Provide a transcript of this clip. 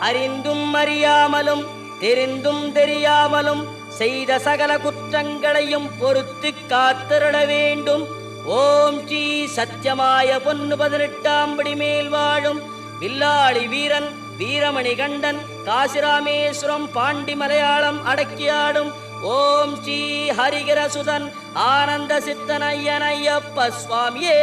அறிந்தும் அறியாமலும் தெரிந்தும் தெரியாமலும் செய்த சகல குற்றங்களையும் பொறுத்து காத்திருட வேண்டும். ஓம் ஸ்ரீ சத்தியமாய பொன்னு 18ஆம் படி மேல் வாழும் வில்லாளி வீரன் வீரமணி கண்டன் காசிராமேஸ்வரம் பாண்டி மலையாளம் அடக்கியாடும் ஓம் ஸ்ரீ ஹரிகரசுதன் ஆனந்த சித்தனையனையப்ப சுவாமியே.